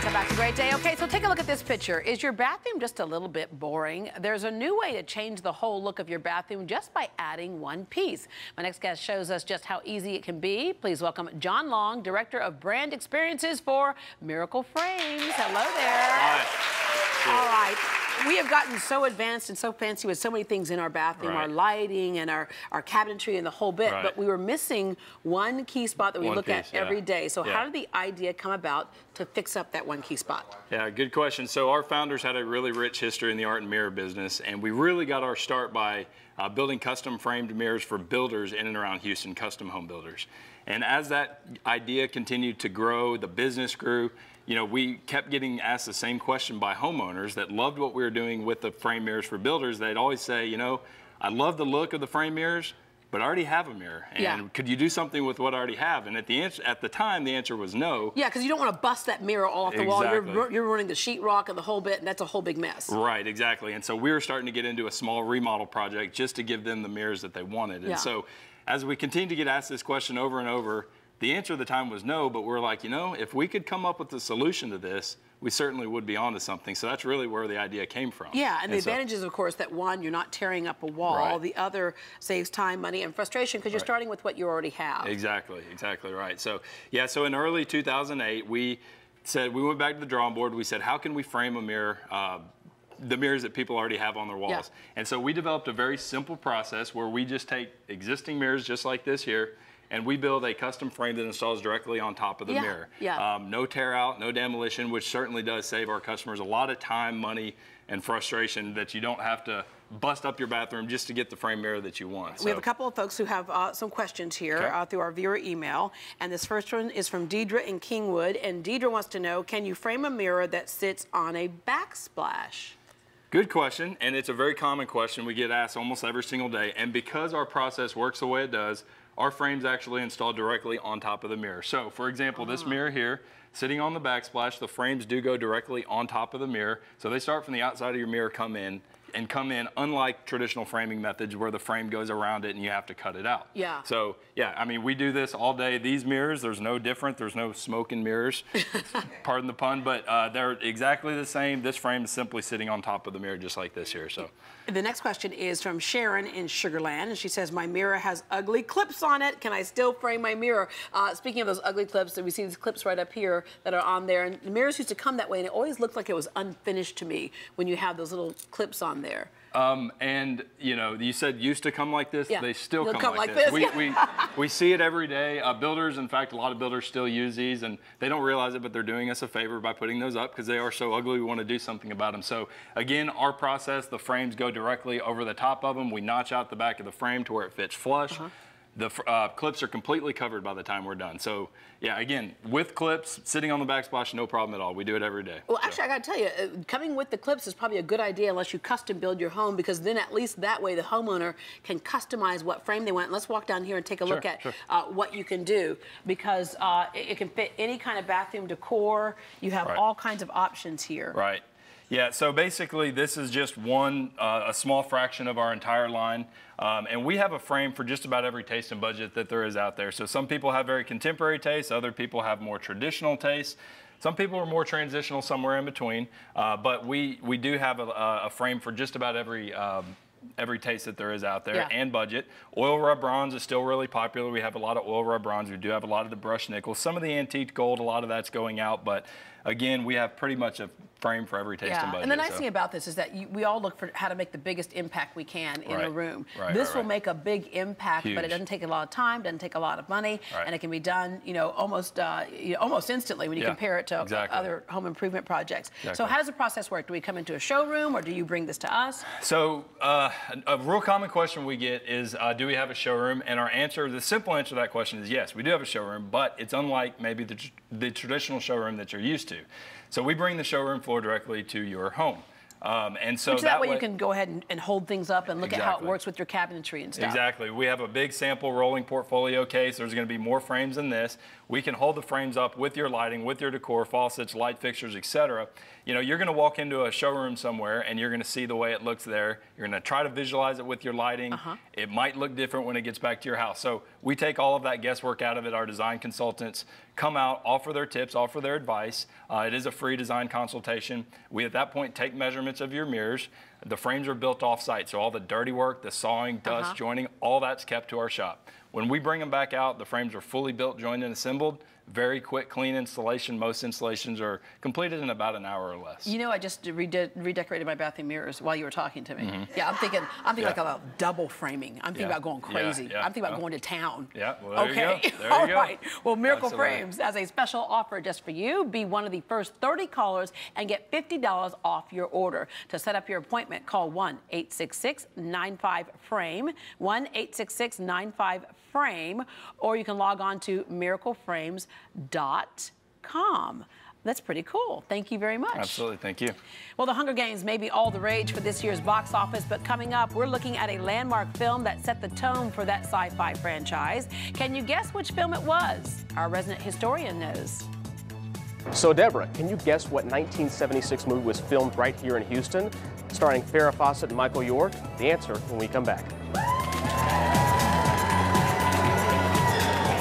Welcome back to Great Day. Okay, so take a look at this picture. Is your bathroom just a little bit boring? There's a new way to change the whole look of your bathroom just by adding one piece. My next guest shows us just how easy it can be. Please welcome Jon Long, Director of Brand Experiences for Mirrorcle Frames. Hello there. Hi. All right. We have gotten so advanced and so fancy with so many things in our bathroom, our lighting and our cabinetry and the whole bit, but we were missing one key spot that we look at every day. So how did the idea come about to fix up that one key spot? Yeah, good question. So our founders had a really rich history in the art and mirror business, and we really got our start by building custom framed mirrors for builders in and around Houston, custom home builders. And as that idea continued to grow, the business grew, you know, we kept getting asked the same question by homeowners that loved what we were doing with the frame mirrors for builders. They'd always say, you know, I love the look of the frame mirrors, but I already have a mirror. And could you do something with what I already have? And at the time, the answer was no. Yeah, because you don't want to bust that mirror all off the wall. You're running the sheetrock and the whole bit, and that's a whole big mess. Right, exactly. And so we were starting to get into a small remodel project just to give them the mirrors that they wanted. And so as we continued to get asked this question over and over, the answer at the time was no, but we're like, you know, if we could come up with a solution to this, we certainly would be onto something. So that's really where the idea came from. Yeah, and the advantage is, of course, that one, you're not tearing up a wall. The other saves time, money, and frustration because you're starting with what you already have. Exactly, exactly right. So, yeah, so in early 2008, we went back to the drawing board. We said, how can we frame a mirror, the mirrors that people already have on their walls? And so we developed a very simple process where we just take existing mirrors just like this here, and we build a custom frame that installs directly on top of the mirror. No tear out, no demolition, which certainly does save our customers a lot of time, money, and frustration that you don't have to bust up your bathroom just to get the frame mirror that you want. We have a couple of folks who have some questions here through our viewer email. And this first one is from Deidre in Kingwood. And Deidre wants to know, can you frame a mirror that sits on a backsplash? Good question, and it's a very common question we get asked almost every single day. And because our process works the way it does, our frames actually install directly on top of the mirror. So, for example, this mirror here, sitting on the backsplash, the frames do go directly on top of the mirror. So they start from the outside of your mirror, come in, unlike traditional framing methods where the frame goes around it and you have to cut it out. So, yeah, I mean, we do this all day. These mirrors, there's no different. There's no smoke in mirrors, pardon the pun, but they're exactly the same. This frame is simply sitting on top of the mirror just like this here. So. The next question is from Sharon in Sugarland, and she says, my mirror has ugly clips on it. Can I still frame my mirror? Speaking of those ugly clips, we see these clips right up here that are on there, and the mirrors used to come that way, and it always looked like it was unfinished to me when you have those little clips on there. And, you know, you said used to come like this. They still They'll come like this. We see it every day. Builders, in fact, a lot of builders still use these, and they don't realize it, but they're doing us a favor by putting those up because they are so ugly. We want to do something about them. So, again, our process, the frames go directly over the top of them. We notch out the back of the frame to where it fits flush. The clips are completely covered by the time we're done. So, yeah, again, with clips, sitting on the backsplash, no problem at all. We do it every day. Well, actually, I got to tell you, coming with the clips is probably a good idea unless you custom build your home, because then at least that way the homeowner can customize what frame they want. Let's walk down here and take a look at what you can do, because it can fit any kind of bathroom decor. You have all kinds of options here. Yeah, so basically this is just a small fraction of our entire line. And we have a frame for just about every taste and budget that there is out there. So some people have very contemporary tastes, other people have more traditional tastes. Some people are more transitional, somewhere in between. But we do have a frame for just about every taste that there is out there and budget. Oil rub bronze is still really popular. We have a lot of oil rub bronze. We do have a lot of the brushed nickel. Some of the antique gold, a lot of that's going out, but again, we have pretty much a frame for every taste and budget. And the nice thing about this is that we all look for how to make the biggest impact we can in a room. This will make a big impact, but it doesn't take a lot of time, doesn't take a lot of money, and it can be done, you know, almost instantly when you compare it to other home improvement projects. So how does the process work? Do we come into a showroom, or do you bring this to us? So a real common question we get is, do we have a showroom? And our answer, the simple answer to that question is yes, we do have a showroom, but it's unlike maybe the traditional showroom that you're used to. So we bring the showroom floor directly to your home. So that way you can go ahead and hold things up and look at how it works with your cabinetry and stuff. Exactly. We have a big sample rolling portfolio case. There's going to be more frames than this. We can hold the frames up with your lighting, with your decor, faucets, light fixtures, etc. You know, you're going to walk into a showroom somewhere and you're going to see the way it looks there. You're going to try to visualize it with your lighting. It might look different when it gets back to your house. So we take all of that guesswork out of it. Our design consultants come out, offer their tips, offer their advice. It is a free design consultation. We, at that point, take measurements of your mirrors. The frames are built off-site, so all the dirty work, the sawing, dust, joining, all that's kept to our shop. When we bring them back out, the frames are fully built, joined, and assembled. Very quick, clean installation. Most installations are completed in about an hour or less. You know, I just redecorated my bathroom mirrors while you were talking to me. Yeah, I'm thinking like about double framing. I'm thinking about going crazy. I'm thinking about going to town. Yeah, well, there you go. There All you go. right. Well, Mirrorcle Frames has a special offer just for you. Be one of the first 30 callers and get $50 off your order. To set up your appointment, call 1-866-95-FRAME, 1-866-95-FRAME, or you can log on to miracleframes.com. That's pretty cool. Thank you very much. Absolutely. Thank you. Well, The Hunger Games may be all the rage for this year's box office, but coming up, we're looking at a landmark film that set the tone for that sci-fi franchise. Can you guess which film it was? Our resident historian knows. So, Deborah, can you guess what 1976 movie was filmed right here in Houston, starring Farrah Fawcett and Michael York? The answer when we come back.